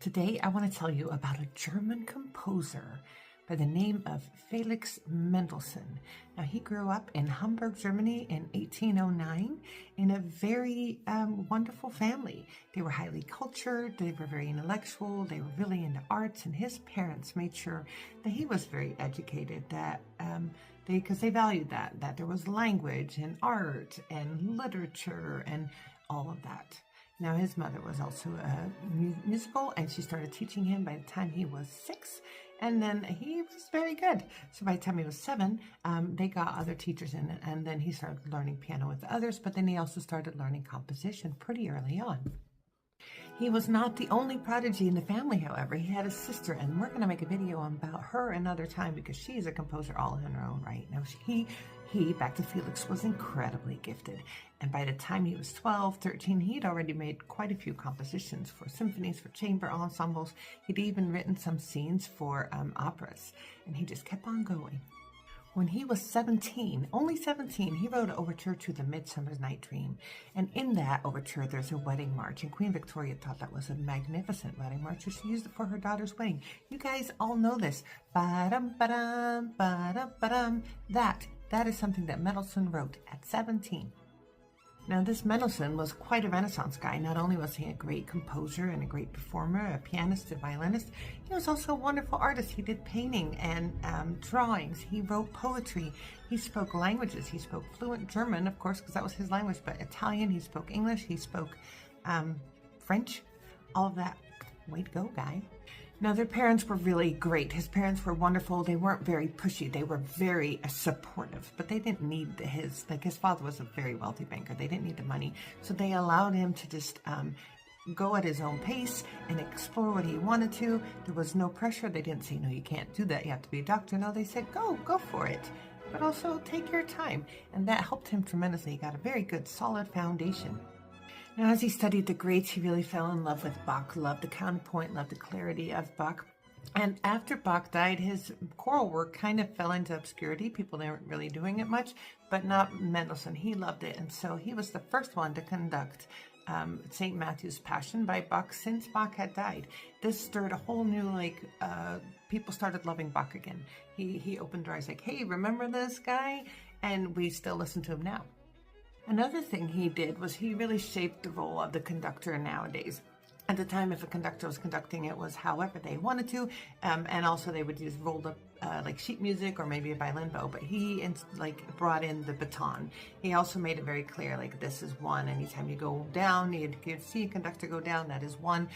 Today, I want to tell you about a German composer by the name of Felix Mendelssohn. Now, he grew up in Hamburg, Germany in 1809 in a very wonderful family. They were highly cultured, they were very intellectual, they were really into arts, and his parents made sure that he was very educated, that because they valued that there was language and art and literature and all of that. Now, his mother was also a musical, and she started teaching him by the time he was 6, and then he was very good. So by the time he was 7, they got other teachers in, and then he started learning piano with others, but then he also started learning composition pretty early on. He was not the only prodigy in the family, however. He had a sister, and we're going to make a video about her another time because she's a composer all in her own right. Now, he, back to Felix, was incredibly gifted. And by the time he was 12, 13, he'd already made quite a few compositions for symphonies, for chamber ensembles. He'd even written some scenes for operas, and he just kept on going. When he was 17, only 17, he wrote an overture to The Midsummer Night's Dream. And in that overture, there's a wedding march. And Queen Victoria thought that was a magnificent wedding march, so she used it for her daughter's wedding. You guys all know this. Ba-dum, ba-dum, ba-dum, ba-dum. That is something that Mendelssohn wrote at 17. Now, this Mendelssohn was quite a Renaissance guy. Not only was he a great composer and a great performer, a pianist, a violinist, he was also a wonderful artist. He did painting and drawings. He wrote poetry. He spoke languages. He spoke fluent German, of course, because that was his language, but Italian. He spoke English. He spoke French. All of that. Way to go, guy. Now, their parents were really great. His parents were wonderful. They weren't very pushy. They were very supportive, but they didn't need his father was a very wealthy banker. They didn't need the money. So they allowed him to just go at his own pace and explore what he wanted to. There was no pressure. They didn't say, no, you can't do that. You have to be a doctor. No, they said, go for it. But also take your time. And that helped him tremendously. He got a very good, solid foundation. Now, as he studied the greats, he really fell in love with Bach, loved the counterpoint, loved the clarity of Bach. And after Bach died, his choral work kind of fell into obscurity. People weren't really doing it much, but not Mendelssohn. He loved it. And so he was the first one to conduct St. Matthew's Passion by Bach since Bach had died. This stirred a whole new, people started loving Bach again. He opened doors like, hey, remember this guy? And we still listen to him now. Another thing he did was he really shaped the role of the conductor nowadays. At the time, if a conductor was conducting, it was however they wanted to, and also they would use rolled up like sheet music or maybe a violin bow, but he brought in the baton. He also made it very clear, like, this is one. Anytime you go down, you see a conductor go down, that is one.